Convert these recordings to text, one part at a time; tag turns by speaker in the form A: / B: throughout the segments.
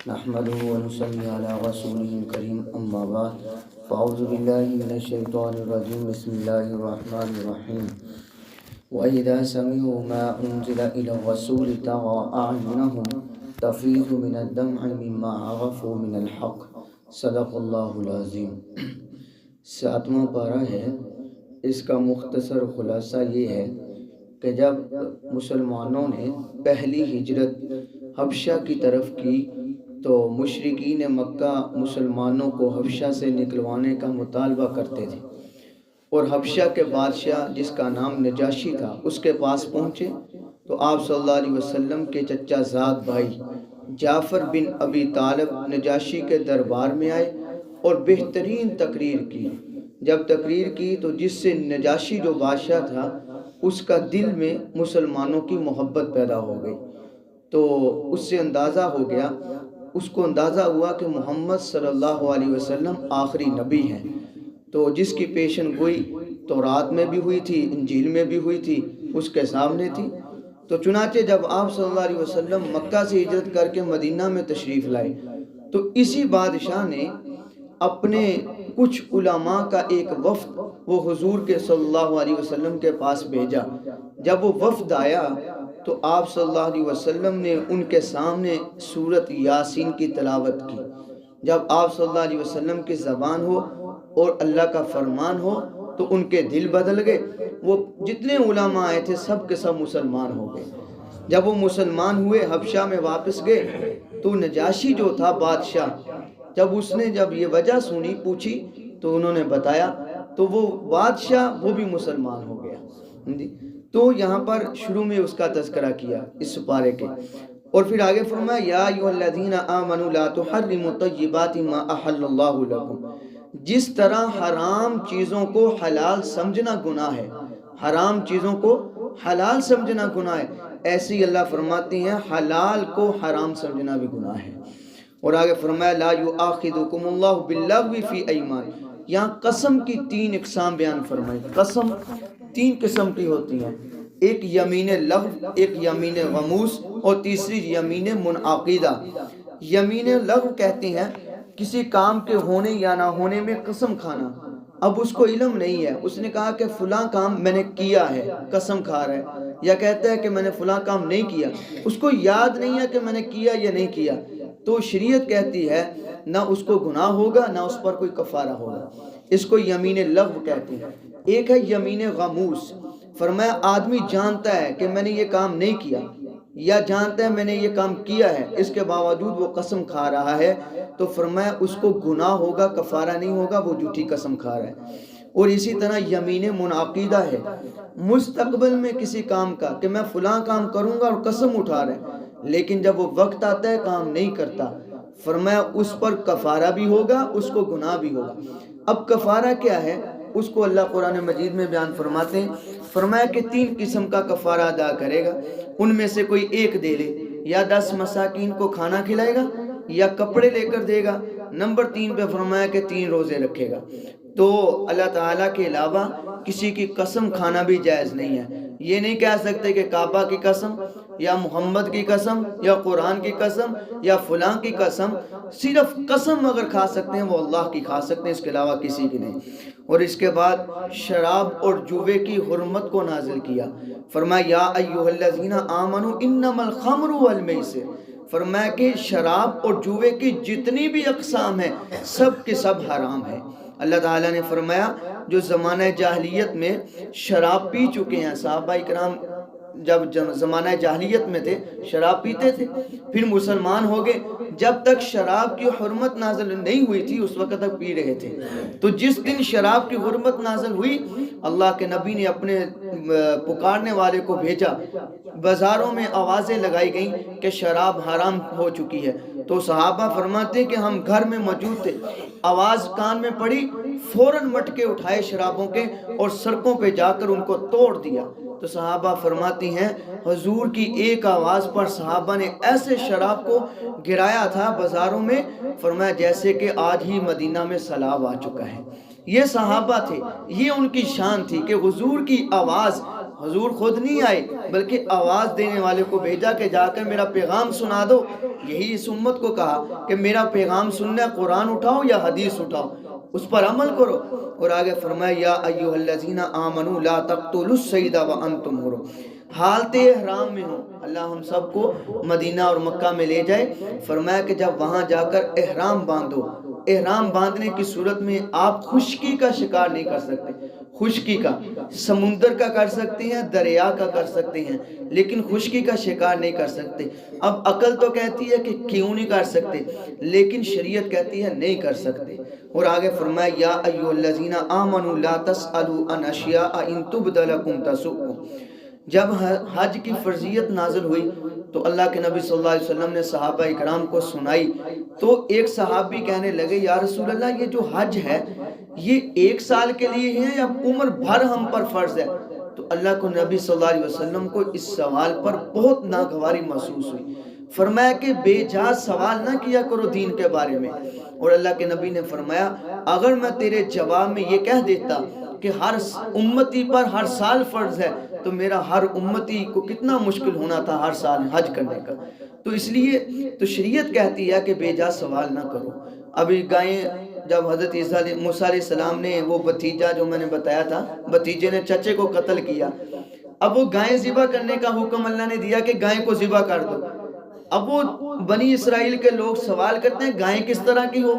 A: نحمده ونصلي على رسوله الكريم أما بعد فأعوذ بالله من الشيطان الرجيم بسم الله الرحمن الرحيم وإذا سمعوا ما أنزل إلى الرسول ترى أعينهم تفيض من الدمع مما عرفوا من الحق صدق اللہ العظیم۔ 7واں پارہ ہے، اس کا مختصر خلاصہ یہ ہے کہ جب مسلمانوں نے پہلی ہجرت حبشہ کی طرف کی تو مشرکین مکہ مسلمانوں کو حبشہ سے نکلوانے کا مطالبہ کرتے تھے، اور حبشہ کے بادشاہ جس کا نام نجاشی تھا اس کے پاس پہنچے تو آپ صلی اللہ علیہ وسلم کے چچا زاد بھائی جعفر بن ابی طالب نجاشی کے دربار میں آئے اور بہترین تقریر کی۔ جب تقریر کی تو جس سے نجاشی جو بادشاہ تھا اس کا دل میں مسلمانوں کی محبت پیدا ہو گئی، تو اس سے اندازہ ہو گیا، اس کو اندازہ ہوا کہ محمد صلی اللہ علیہ وسلم آخری نبی ہیں، تو جس کی پیشن گوئی تورات میں بھی ہوئی تھی، انجیل میں بھی ہوئی تھی، اس کے سامنے تھی۔ تو چنانچہ جب آپ صلی اللہ علیہ وسلم مکہ سے ہجرت کر کے مدینہ میں تشریف لائے تو اسی بادشاہ نے اپنے کچھ علماء کا ایک وفد وہ حضور کے صلی اللہ علیہ وسلم کے پاس بھیجا۔ جب وہ وفد آیا تو آپ صلی اللہ علیہ وسلم نے ان کے سامنے سورۃ یاسین کی تلاوت کی۔ جب آپ صلی اللہ علیہ وسلم کی زبان ہو اور اللہ کا فرمان ہو تو ان کے دل بدل گئے، وہ جتنے علماء آئے تھے سب کے سب مسلمان ہو گئے۔ جب وہ مسلمان ہوئے حبشہ میں واپس گئے تو نجاشی جو تھا بادشاہ، جب یہ وجہ سنی پوچھی تو انہوں نے بتایا، تو وہ بادشاہ وہ بھی مسلمان ہو گیا۔ تو یہاں پر شروع میں اس کا تذکرہ کیا اس سپارے کے، اور پھر آگے فرمایا یا ایھا الذین آمنوا لا تحرموا طیبات ما احل اللہ لکم۔ جس طرح حرام چیزوں کو حلال سمجھنا گناہ ہے، حرام چیزوں کو حلال سمجھنا گناہ ہے، ایسے ہی اللہ فرماتے ہیں حلال کو حرام سمجھنا بھی گناہ ہے۔ اور آگے فرمایا لا یؤاخذکم اللہ باللغو فی ایمان۔ یہاں قسم کی 3 اقسام بیان فرمائی۔ قسم 3 قسم کی ہوتی ہیں، ایک یمین لغو، ایک یمین غموس، اور تیسری یمین منعقدہ۔ یمین لغو کہتے ہیں کسی کام کے ہونے یا نہ ہونے میں قسم کھانا۔ اب اس کو علم نہیں ہے، اس نے کہا کہ فلاں کام میں نے کیا ہے، قسم کھا رہا ہے، یا کہتا ہے کہ میں نے فلاں کام نہیں کیا، اس کو یاد نہیں ہے کہ میں نے کیا یا نہیں کیا، تو شریعت کہتی ہے نہ اس کو گناہ ہوگا نہ اس پر کوئی کفارہ ہوگا۔ اس کو یمین لغو کہتے ہیں۔ ایک ہے یمین غموس، فرمایا آدمی جانتا ہے کہ میں نے یہ کام نہیں کیا، یا جانتا ہے میں نے یہ کام کیا ہے، اس کے باوجود وہ قسم کھا رہا ہے، تو فرمایا اس کو گناہ ہوگا، کفارہ نہیں ہوگا، وہ جھوٹی قسم کھا رہا ہے۔ اور اسی طرح یمین منعقدہ ہے، مستقبل میں کسی کام کا کہ میں فلاں کام کروں گا اور قسم اٹھا رہا ہے، لیکن جب وہ وقت آتا ہے کام نہیں کرتا، فرمایا اس پر کفارہ بھی ہوگا، اس کو گناہ بھی ہوگا۔ اب کفارہ کیا ہے اس کو اللہ قرآن مجید میں بیان فرماتے ہیں، فرمایا کہ 3 قسم کا کفارہ ادا کرے گا، ان میں سے کوئی ایک دے لے، یا 10 مساکین کو کھانا کھلائے گا یا کپڑے لے کر دے گا۔ نمبر 3 پہ فرمایا کہ 3 روزے رکھے گا۔ تو اللہ تعالیٰ کے علاوہ کسی کی قسم کھانا بھی جائز نہیں ہے۔ یہ نہیں کہہ سکتے کہ کعبہ کی قسم یا محمد کی قسم یا قرآن کی قسم یا فلاں کی قسم، صرف قسم اگر کھا سکتے ہیں وہ اللہ کی کھا سکتے ہیں، اس کے علاوہ کسی کی نہیں۔ اور اس کے بعد شراب اور جوے کی حرمت کو نازل کیا، فرمایا یا ایھا الذین آمنوا انما الخمر والمیسر۔ فرمایا کہ شراب اور جوے کی جتنی بھی اقسام ہیں سب کے سب حرام ہیں۔ اللہ تعالیٰ نے فرمایا جو زمانہ جاہلیت میں شراب پی چکے ہیں، صحابہ اکرام جب زمانہ جاہلیت میں تھے شراب پیتے تھے، پھر مسلمان ہو گئے، جب تک شراب کی حرمت نازل نہیں ہوئی تھی اس وقت تک پی رہے تھے۔ تو جس دن شراب کی حرمت نازل ہوئی اللہ کے نبی نے اپنے پکارنے والے کو بھیجا، بازاروں میں آوازیں لگائی گئیں کہ شراب حرام ہو چکی ہے، تو صحابہ فرماتے کہ ہم گھر میں موجود تھے، آواز کان میں پڑی، فوراً مٹکے اٹھائے شرابوں کے اور سڑکوں پہ جا کر ان کو توڑ دیا۔ تو صحابہ فرماتی ہیں حضور کی ایک آواز پر صحابہ نے ایسے شراب کو گرایا تھا بازاروں میں، فرمایا جیسے کہ آج ہی مدینہ میں سیلاب آ چکا ہے۔ یہ صحابہ تھے، یہ ان کی شان تھی کہ حضور کی آواز حضور خود نہیں آئے بلکہ آواز دینے والے کو بھیجا کہ جا کر میرا پیغام سنا دو. یہی اس امت کو کہا کہ میرا پیغام سننا ہے، قرآن اٹھاؤ یا حدیث اٹھاؤ، اس پر عمل کرو. اور آگے فرمایا یا ایھا الذین آمنوا لا تقتلوا الصید وانتم حرم. حالت احرام میں ہو. اللہ ہم سب کو مدینہ اور مکہ میں لے جائے. فرمایا کہ جب وہاں جا کر احرام باندھو، احرام باندھنے کی صورت میں آپ خشکی کا شکار نہیں کر سکتے. خشکی کا سمندر کا کر سکتے ہیں، دریا کا کر سکتے ہیں، لیکن خشکی کا شکار نہیں کر سکتے. اب عقل تو کہتی ہے کہ کیوں نہیں کر سکتے، لیکن شریعت کہتی ہے نہیں کر سکتے. اور آگے فرمایا یا ایھا الذین آمنوا لا تسألوا عن اشیاء ان تبد لکم تسؤکم. جب حج کی فرضیت نازل ہوئی تو اللہ کے نبی صلی اللہ علیہ وسلم نے صحابہ اکرام کو سنائی. تو ایک صحابی کہنے لگے یا رسول اللہ یہ جو حج ہے یہ 1 سال کے لیے ہے یا عمر بھر ہم پر فرض ہے؟ تو اللہ کو نبی صلی اللہ علیہ وسلم کو اس سوال پر بہت ناگواری محسوس ہوئی. فرمایا کہ بے جا سوال نہ کیا کرو دین کے بارے میں. اور اللہ کے نبی نے فرمایا اگر میں تیرے جواب میں یہ کہہ دیتا کہ ہر امتی پر ہر سال فرض ہے تو میرا ہر امتی کو کتنا مشکل ہونا تھا ہر سال حج کرنے کا. تو اس لیے تو شریعت کہتی ہے کہ بے جا سوال نہ کرو. ابھی گائیں جب حضرت موسیٰ علیہ السلام نے وہ بھتیجا جو میں نے بتایا تھا، بھتیجے نے چچے کو قتل کیا، اب وہ گائیں ذبح کرنے کا حکم اللہ نے دیا کہ گائیں کو ذبح کر دو. اب وہ بنی اسرائیل کے لوگ سوال کرتے ہیں گائیں کس طرح کی ہو؟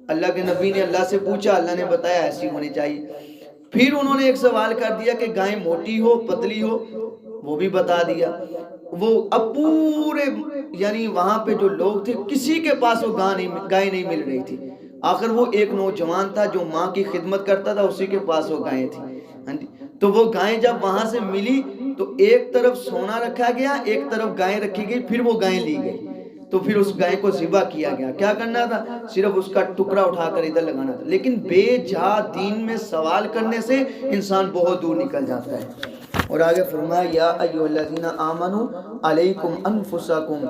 A: اللہ کے نبی نے اللہ سے پوچھا، اللہ نے بتایا ایسی ہونی چاہیے. پھر انہوں نے ایک سوال کر دیا کہ گائیں موٹی ہو پتلی ہو، وہ بھی بتا دیا. وہ اب پورے یعنی وہاں پہ جو لوگ تھے کسی کے پاس وہ گائیں نہیں مل رہی تھی. آخر وہ ایک نوجوان تھا جو ماں کی خدمت کرتا تھا، اسی کے پاس وہ گائیں تھی. تو وہ گائیں جب وہاں سے ملی تو ایک طرف سونا رکھا گیا، ایک طرف گائیں رکھی گئی، پھر وہ گائیں لی گئی. تو پھر اس گائے کو ذبح کیا گیا. کیا کرنا تھا؟ صرف اس کا ٹکڑا اٹھا کر ادھر لگانا تھا. لیکن بے جا دین میں سوال کرنے سے انسان بہت دور نکل جاتا ہے. اور آگے فرمایا یا ایھا الذین آمنوا علیکم انفسکم،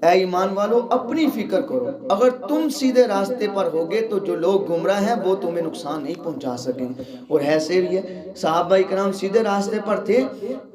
A: اے ایمان والو اپنی فکر کرو. اگر تم سیدھے راستے پر ہوگے تو جو لوگ گمراہ ہیں وہ تمہیں نقصان نہیں پہنچا سکیں. اور ایسے بھی ہے صحابہ اکرام سیدھے راستے پر تھے،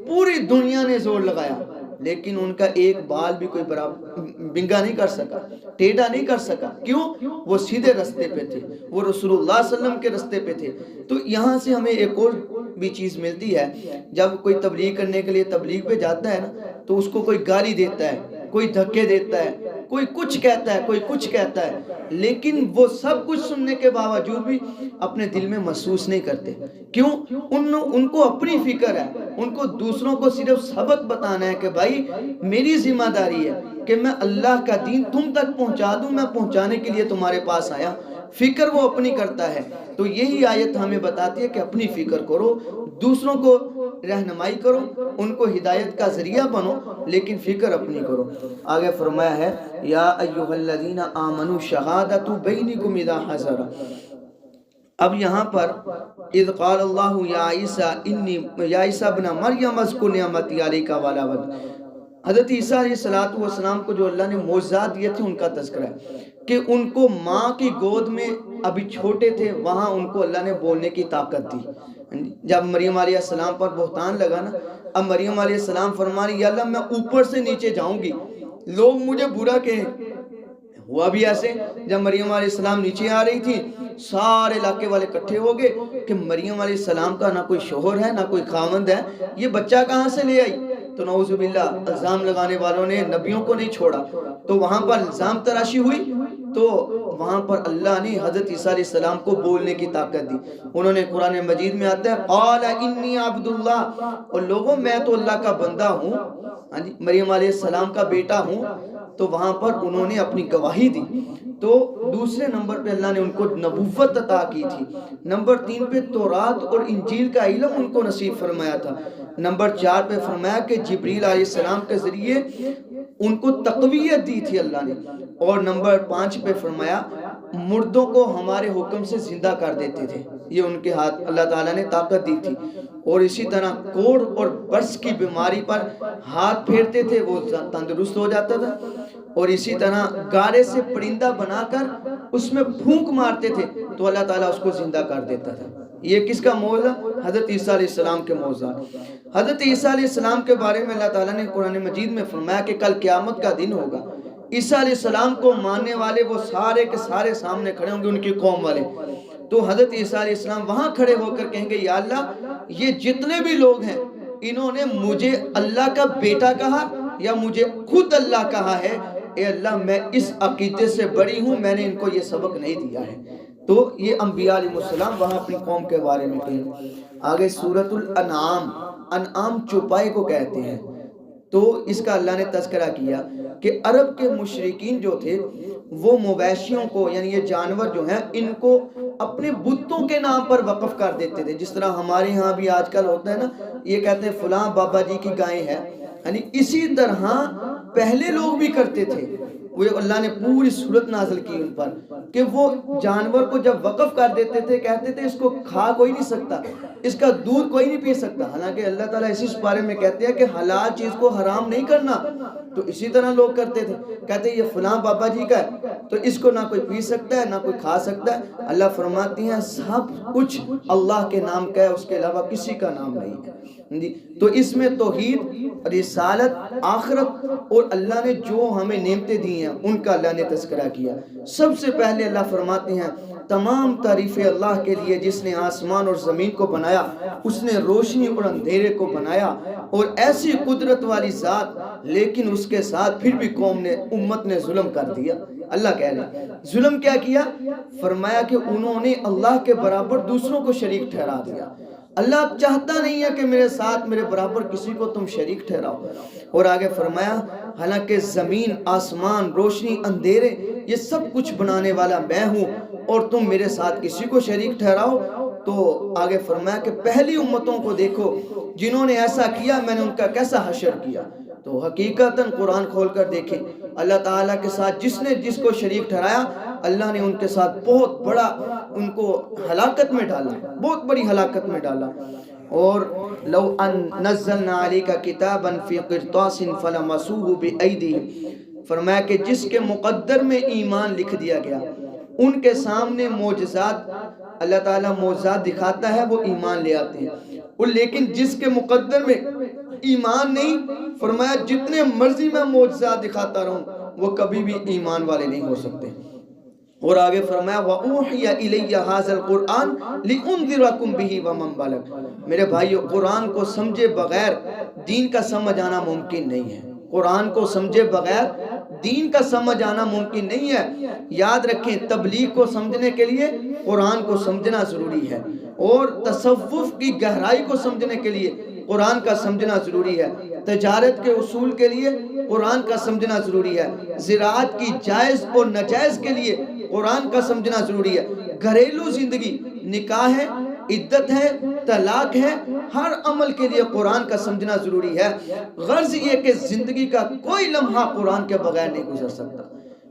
A: پوری دنیا نے زور لگایا لیکن ان کا ایک بال بھی کوئی برابر بنگا نہیں کر سکا، ٹیڑھا نہیں کر سکا. کیوں؟ وہ سیدھے راستے پہ تھے، وہ رسول اللہ صلی اللہ علیہ وسلم کے راستے پہ تھے. تو یہاں سے ہمیں ایک اور بھی چیز ملتی ہے. جب کوئی تبلیغ کرنے کے لیے تبلیغ پہ جاتا ہے نا تو اس کو کوئی گالی دیتا ہے، کوئی دھکے دیتا ہے، کوئی کچھ کہتا ہے، کوئی کچھ کہتا ہے، لیکن وہ سب کچھ سننے کے باوجود بھی اپنے دل میں محسوس نہیں کرتے. کیوں؟ ان کو اپنی فکر ہے، ان کو دوسروں کو صرف سبق بتانا ہے کہ بھائی میری ذمہ داری ہے کہ میں اللہ کا دین تم تک پہنچا دوں، میں پہنچانے کے لیے تمہارے پاس آیا. فکر وہ اپنی کرتا ہے. تو یہی آیت ہمیں بتاتی ہے کہ اپنی فکر کرو، دوسروں کو رہنمائی کرو، ان کو ہدایت کا ذریعہ بنو، لیکن فکر اپنی کرو. آگے فرمایا ہے یا ایھا الذین آمنوا شہادۃ بینکم اذا حضر. اب یہاں پر اذ قال اللہ یا عیسیٰ ابن مریم اذکر نعمتی علیک وعلی والدیک. حضرت عیسیٰ علیہ السلام کو جو اللہ نے معجزات دیے تھے ان کا تذکرہ ہے کہ ان کو ماں کی گود میں ابھی چھوٹے تھے، وہاں ان کو اللہ نے بولنے کی طاقت دی. جب مریم علیہ السلام پر بہتان لگا نا، اب مریم علیہ السلام فرما رہی یا اللہ میں اوپر سے نیچے جاؤں گی، لوگ مجھے برا کہیں. ہوا بھی ایسے، جب مریم علیہ السلام نیچے آ رہی تھی سارے علاقے والے اکٹھے ہو گئے کہ مریم علیہ السلام کا نہ کوئی شوہر ہے نہ کوئی خاوند ہے، یہ بچہ کہاں سے لے آئی؟ تو نعوذ باللہ الزام لگانے والوں نے نبیوں کو نہیں چھوڑا. تو وہاں پر الزام تراشی ہوئی تو وہاں پر اللہ نے حضرت عیسیٰ علیہ السلام کو بولنے کی طاقت دی. انہوں نے قرآن مجید میں آتا ہے قال انی عبد اللہ، اور لوگوں میں تو اللہ کا بندہ ہوں، مریم علیہ السلام کا بیٹا ہوں. تو وہاں پر انہوں نے اپنی گواہی دی. تو دوسرے نمبر پہ اللہ نے ان کو نبوت عطا کی تھی. نمبر 3 پہ تورات اور انجیل کا علم ان کو نصیب فرمایا تھا. نمبر 4 پہ فرمایا کہ جبریل علیہ السلام کے ذریعے ان کو تقویت دی تھی اللہ نے. اور نمبر 5 پہ فرمایا مردوں کو ہمارے حکم سے زندہ کر دیتے تھے، یہ ان کے ہاتھ اللہ تعالیٰ نے طاقت دی تھی. اور اسی طرح کوڑ اور برس کی بیماری پر ہاتھ پھیرتے تھے وہ تندرست ہو جاتا تھا. اور اسی طرح گارے سے پرندہ بنا کر اس میں پھونک مارتے تھے تو اللہ تعالیٰ اس کو زندہ کر دیتا تھا. یہ کس کا موضوع؟ حضرت عیسیٰ علیہ السلام کے موضوع۔ حضرت عیسیٰ علیہ السلام کے بارے میں اللہ تعالیٰ نے قرآن مجید میں فرمایا کہ کل قیامت کا دن ہوگا، عیسیٰ علیہ السلام کو ماننے والے وہ سارے کے سارے سامنے کھڑے ہوں گے، ان کی قوم والے۔ تو حضرت عیسیٰ علیہ السلام وہاں کھڑے ہو کر کہیں گے یا اللہ یہ جتنے بھی لوگ ہیں انہوں نے مجھے اللہ کا بیٹا کہا یا مجھے خود اللہ کہا ہے، اے اللہ میں اس عقیدے سے بری ہوں، میں نے ان کو یہ سبق نہیں دیا ہے۔ تو یہ انبیاء علیہ السلام وہاں اپنی قوم کے بارے میں کہیں۔ آگے سورۃ الانعام، انعام چوپائے کو کہتے ہیں، تو اس کا اللہ نے تذکرہ کیا کہ عرب کے مشرکین جو تھے وہ مویشیوں کو یعنی یہ جانور جو ہیں ان کو اپنے بتوں کے نام پر وقف کر دیتے تھے، جس طرح ہمارے ہاں بھی آج کل ہوتا ہے نا، یہ کہتے ہیں فلاں بابا جی کی گائیں ہے، یعنی اسی طرح پہلے لوگ بھی کرتے تھے۔ وہ اللہ نے پوری صورت نازل کی ان پر کہ وہ جانور کو جب وقف کر دیتے تھے کہتے تھے اس کو کھا کوئی نہیں سکتا، اس کا دودھ کوئی نہیں پی سکتا، حالانکہ اللہ تعالیٰ اسی بارے میں کہتے ہیں کہ حلال چیز کو حرام نہیں کرنا، تو اسی طرح لوگ کرتے تھے، کہتے ہیں یہ فلاں بابا جی کا ہے تو اس کو نہ کوئی پی سکتا ہے نہ کوئی کھا سکتا ہے۔ اللہ فرماتی ہیں سب کچھ اللہ کے نام کا ہے، اس کے علاوہ کسی کا نام نہیں ہے۔ تو اس میں توحید، رسالت، آخرت اور اللہ نے جو ہمیں نعمتیں دی ہیں ان کا اللہ نے تذکرہ کیا۔ سب سے پہلے اللہ فرماتے ہیں تمام تعریفیں اللہ کے لیے جس نے آسمان اور زمین کو بنایا، اس نے روشنی اور اندھیرے کو بنایا، اور ایسی قدرت والی ذات، لیکن اس کے ساتھ پھر بھی قوم نے امت نے ظلم کر دیا۔ اللہ کہہ رہے ہیں ظلم کیا کیا؟ فرمایا کہ انہوں نے اللہ کے برابر دوسروں کو شریک ٹھہرا دیا۔ اللہ چاہتا نہیں ہے کہ میرے ساتھ میرے برابر کسی کو تم شریک ٹھہراؤ۔ اور آگے فرمایا حالانکہ زمین، آسمان، روشنی، اندھیرے یہ سب کچھ بنانے والا میں ہوں اور تم میرے ساتھ کسی کو شریک ٹھہراؤ۔ تو آگے فرمایا کہ پہلی امتوں کو دیکھو جنہوں نے ایسا کیا میں نے ان کا کیسا حشر کیا۔ تو حقیقتاً قرآن کھول کر دیکھیں اللہ تعالیٰ کے ساتھ جس کو شریک ٹھہرایا اللہ نے ان کے ساتھ بہت بڑا ان کو ہلاکت میں ڈالا، بہت بڑی ہلاکت میں ڈالا۔ اور لو ان نزلنا علیک کتابا فی قرطاس فلمسوه بأیدیہم، فرمایا کہ جس کے مقدر میں ایمان لکھ دیا گیا ان کے سامنے معجزات، اللہ تعالیٰ معجزات دکھاتا ہے وہ ایمان لے آتے ہیں، اور لیکن جس کے مقدر میں ایمان نہیں، فرمایا جتنے مرضی میں معجزات دکھاتا رہوں وہ کبھی بھی ایمان والے نہیں ہو سکتے۔ اور آگے فرمایا وَأُوحِيَ إِلَيَّ هَذَا الْقُرْآنِ لِأُنذِرَكُمْ بِهِ وَمَنْ بَلَغَ۔ میرے بھائیو قرآن کو سمجھے بغیر دین کا سمجھ آنا ممکن نہیں ہے، قرآن کو سمجھے بغیر دین کا سمجھ آنا ممکن نہیں ہے۔ یاد رکھیں تبلیغ کو سمجھنے کے لیے قرآن کو سمجھنا ضروری ہے، اور تصوف کی گہرائی کو سمجھنے کے لیے قرآن کا سمجھنا ضروری ہے، تجارت کے اصول کے لیے قرآن کا سمجھنا ضروری ہے، زراعت کی جائز اور ناجائز کے لیے قرآن کا سمجھنا ضروری ہے، گھریلو زندگی، نکاح ہے، عدت ہے، طلاق ہے، ہر عمل کے لیے قرآن کا سمجھنا ضروری ہے۔ غرض یہ کہ زندگی کا کوئی لمحہ قرآن کے بغیر نہیں گزر سکتا،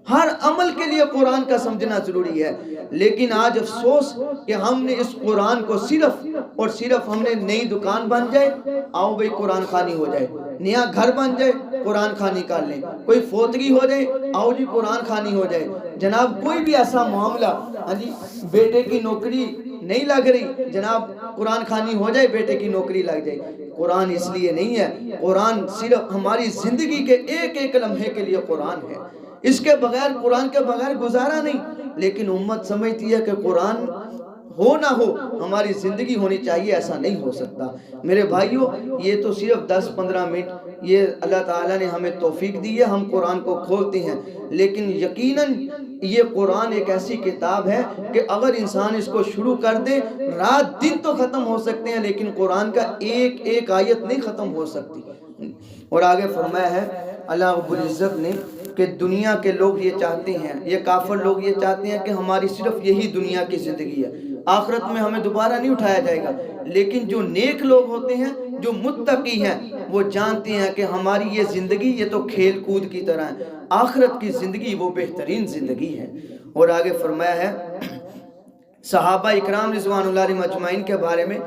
A: ہر عمل کے لیے قرآن کا سمجھنا ضروری ہے۔ لیکن آج افسوس کہ ہم نے اس قرآن کو صرف اور صرف ہم نے نئی دکان بن جائے آؤ بھئی قرآن خوانی ہو جائے، نیا گھر بن جائے قرآن خوانی کر لیں، کوئی فوتگی ہو جائے آؤ جی قرآن خوانی ہو جائے، جناب کوئی بھی ایسا معاملہ، ہاں جی بیٹے کی نوکری نہیں لگ رہی جناب قرآن خوانی ہو جائے بیٹے کی نوکری لگ جائے۔ قرآن اس لیے نہیں ہے، قرآن صرف ہماری زندگی کے ایک ایک لمحے کے لیے قرآن ہے، اس کے بغیر قرآن کے بغیر گزارا نہیں۔ لیکن امت سمجھتی ہے کہ قرآن ہو نہ ہو ہماری زندگی ہونی چاہیے، ایسا نہیں ہو سکتا۔ میرے بھائیوں یہ تو صرف 10-15 منٹ یہ اللہ تعالیٰ نے ہمیں توفیق دی ہے، ہم قرآن کو کھولتے ہیں، لیکن یقیناً یہ قرآن ایک ایسی کتاب ہے کہ اگر انسان اس کو شروع کر دے رات دن تو ختم ہو سکتے ہیں، لیکن قرآن کا ایک ایک آیت نہیں ختم ہو سکتی۔ اور آگے فرمایا ہے اللہ رب العزت نے کہ دنیا کے لوگ یہ چاہتے ہیں، یہ کافر لوگ یہ چاہتے ہیں کہ ہماری صرف یہی دنیا کی زندگی ہے، آخرت میں ہمیں دوبارہ نہیں اٹھایا جائے گا۔ لیکن جو نیک لوگ ہوتے ہیں، جو متقی ہیں، وہ جانتے ہیں کہ ہماری یہ زندگی یہ تو کھیل کود کی طرح ہے، آخرت کی زندگی وہ بہترین زندگی ہے۔ اور آگے فرمایا ہے صحابہ اکرام رضوان اللہ علیہم اجمعین کے بارے میں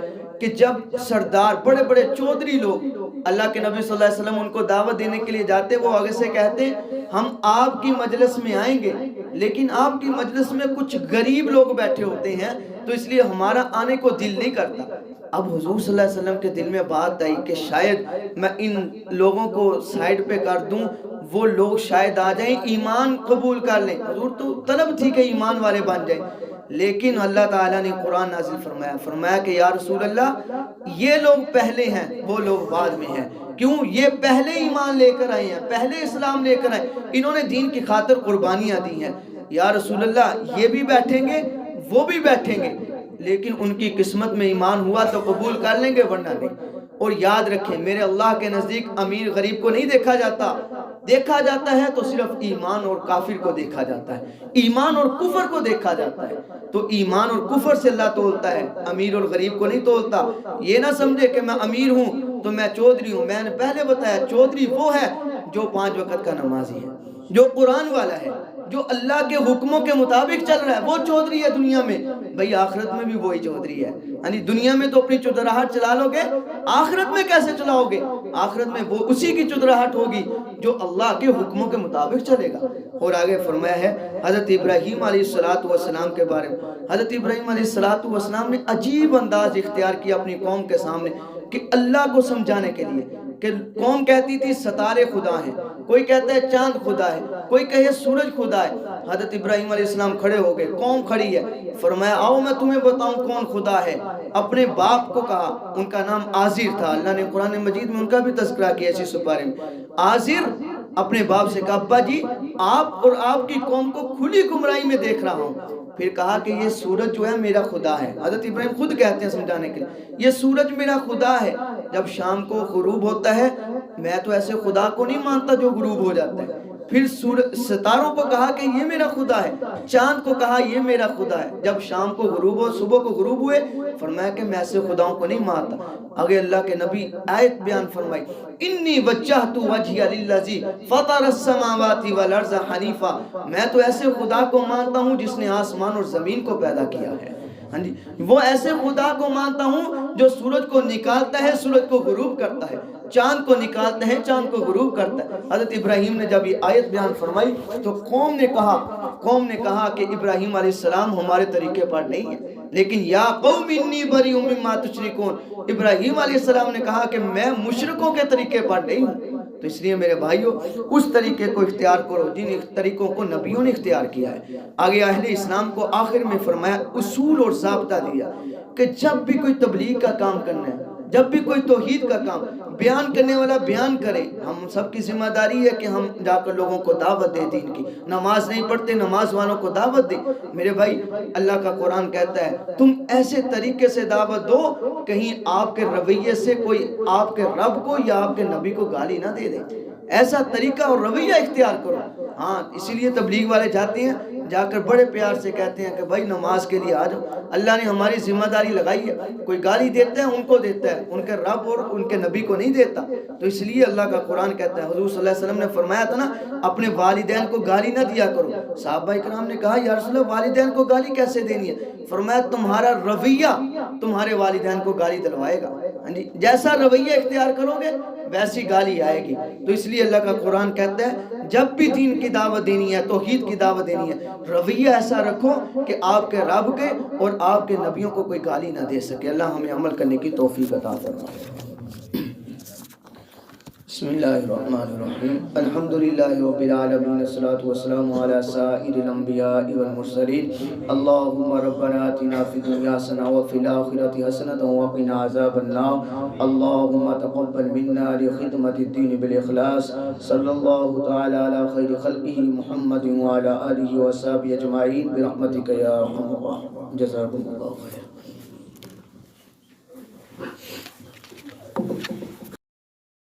A: کہ جب سردار بڑے بڑے چودھری لوگ اللہ کے نبی صلی اللہ علیہ وسلم ان کو دعوت دینے کے لیے جاتے، وہ آگے سے کہتے ہیں ہم آپ کی مجلس میں آئیں گے لیکن آپ کی مجلس میں کچھ غریب لوگ بیٹھے ہوتے ہیں تو اس لیے ہمارا آنے کو دل نہیں کرتا۔ اب حضور صلی اللہ علیہ وسلم کے دل میں بات آئی کہ شاید میں ان لوگوں کو سائیڈ پہ کر دوں، وہ لوگ شاید آ جائیں ایمان قبول کر لیں۔ حضور تو طلب تھی کہ ایمان والے بن جائیں، لیکن اللہ تعالیٰ نے قرآن نازل فرمایا کہ یا رسول اللہ یہ لوگ پہلے ہیں، وہ لوگ بعد میں ہیں۔ کیوں؟ یہ پہلے ایمان لے کر آئے ہیں، پہلے اسلام لے کر آئے، انہوں نے دین کی خاطر قربانیاں دی ہیں۔ یا رسول اللہ یہ بھی بیٹھیں گے وہ بھی بیٹھیں گے، لیکن ان کی قسمت میں ایمان ہوا تو قبول کر لیں گے ورنہ نہیں۔ اور یاد رکھیں میرے اللہ کے نزدیک امیر غریب کو نہیں دیکھا جاتا، دیکھا جاتا ہے تو صرف ایمان اور کافر کو دیکھا جاتا ہے، ایمان اور کفر کو دیکھا جاتا ہے۔ تو ایمان اور کفر سے اللہ تولتا ہے، امیر اور غریب کو نہیں تولتا۔ یہ نہ سمجھے کہ میں امیر ہوں تو میں چودھری ہوں۔ میں نے پہلے بتایا چودھری وہ ہے جو 5 وقت کا نمازی ہے، جو قرآن والا ہے، جو اللہ کے حکموں کے مطابق چل رہا ہے، وہ چودھری ہے دنیا میں۔ بھئی آخرت میں بھی وہی چودھری ہے۔ یعنی دنیا میں تو اپنی چودراہٹ چلا لو گے، آخرت میں کیسے چلاؤ گے؟ آخرت میں وہ اسی کی چودراہٹ ہوگی جو اللہ کے حکموں کے مطابق چلے گا۔ اور آگے فرمایا ہے حضرت ابراہیم علیہ السلام کے بارے میں، حضرت ابراہیم علیہ السلام نے عجیب انداز اختیار کیا اپنی قوم کے سامنے کہ اللہ کو سمجھانے کے لیے، کہ قوم کہتی تھی ستارے خدا ہیں، کوئی کہتا ہے چاند خدا ہے، کوئی کہے سورج خدا ہے۔ حضرت ابراہیم علیہ السلام کھڑے ہو گئے، قوم کھڑی ہے، فرمایا آؤ میں تمہیں بتاؤں کون خدا ہے۔ اپنے باپ کو کہا، ان کا نام آزر تھا، اللہ نے قرآن مجید میں ان کا بھی تذکرہ کیا اسی سپارے میں۔ آزر اپنے باپ سے کہا ابا جی آپ اور آپ کی قوم کو کھلی گمراہی میں دیکھ رہا ہوں۔ پھر کہا کہ یہ سورج جو ہے میرا خدا ہے۔ حضرت ابراہیم خود کہتے ہیں سمجھانے کے لیے یہ سورج میرا خدا ہے، جب شام کو غروب ہوتا ہے میں تو ایسے خدا کو نہیں مانتا جو غروب ہو جاتا ہے۔ پھر ستاروں کو کہا کہ یہ میرا خدا ہے، چاند کو کہا یہ میرا خدا ہے، جب شام کو غروب ہو صبح کو غروب ہوئے فرمایا کہ میں ایسے خداؤں کو نہیں مانتا۔ آگے اللہ کے نبی آیت بیان فرمائی انی وجہت وجہی للذی فطر السماوات والارض حنیفا، میں تو ایسے خدا کو مانتا ہوں جس نے آسمان اور زمین کو پیدا کیا ہے۔ ہاں جی، وہ ایسے خدا کو مانتا ہوں جو سورج کو نکالتا ہے سورج کو غروب کرتا ہے، چاند کو نکالتا ہے چاند کو غروب کرتا ہے۔ حضرت ابراہیم نے جب یہ آیت بیان فرمائی تو قوم نے کہا کہ ابراہیم علیہ السلام ہمارے طریقے پر نہیں ہے، لیکن یا قوم انی بریء مما تشرکون، ابراہیم علیہ السلام نے کہا کہ میں مشرکوں کے طریقے پر نہیں ہوں۔ تو اس لیے میرے بھائیوں اس طریقے کو اختیار کرو جن طریقوں کو نبیوں نے اختیار کیا ہے۔ آگے اہل اسلام کو آخر میں فرمایا اصول اور ضابطہ دیا کہ جب بھی کوئی تبلیغ کا کام کرنا ہے، جب بھی کوئی توحید کا کام بیان کرنے والا بیان کرے، ہم سب کی ذمہ داری ہے کہ ہم جا کر لوگوں کو دعوت دیں دین کی۔ نماز نہیں پڑھتے نماز والوں کو دعوت دیں۔ میرے بھائی اللہ کا قرآن کہتا ہے تم ایسے طریقے سے دعوت دو کہیں آپ کے رویے سے کوئی آپ کے رب کو یا آپ کے نبی کو گالی نہ دے دے، ایسا طریقہ اور رویہ اختیار کرو۔ ہاں اسی لیے تبلیغ والے جاتے ہیں، جا کر بڑے پیار سے کہتے ہیں کہ بھائی نماز کے لیے آ جاؤ، اللہ نے ہماری ذمہ داری لگائی ہے۔ کوئی گالی دیتا ہے ان کو دیتا ہے، ان کے رب اور ان کے نبی کو نہیں دیتا۔ تو اس لیے اللہ کا قرآن کہتا ہے، حضور صلی اللہ علیہ وسلم نے فرمایا تھا نا اپنے والدین کو گالی نہ دیا کرو۔ صحابہ کرام نے کہا یا رسول اللہ والدین کو گالی کیسے دینی ہے؟ فرمایا تمہارا رویہ تمہارے والدین کو گالی دلوائے گا، جیسا رویہ اختیار کرو گے ویسی گالی آئے گی۔ تو اس لیے اللہ کا قرآن کہتا ہے جب بھی دین کی دعوت دینی ہے توحید کی دعوت دینی ہے رویہ ایسا رکھو کہ آپ کے رب کے اور آپ کے نبیوں کو کوئی گالی نہ دے سکے۔ اللہ ہمیں عمل کرنے کی توفیق عطا فرمائے۔ بسم اللہ الرحمن الرحیم الحمدللہ رب العالمین والصلاة والسلام علی سائر الانبیاء والمرسلین اللہم ربنا آتنا فی الدنیا حسنہ وفی الآخرۃ حسنۃ وقنا عذاب النار اللہم تقبل منا لخدمت الدین بالاخلاص صلی اللہ تعالی علی خیر خلقہ محمد وعلی آلہ وصحبہ اجمعین برحمتک یا ارحم الراحمین۔ جزاکم اللہ خیر۔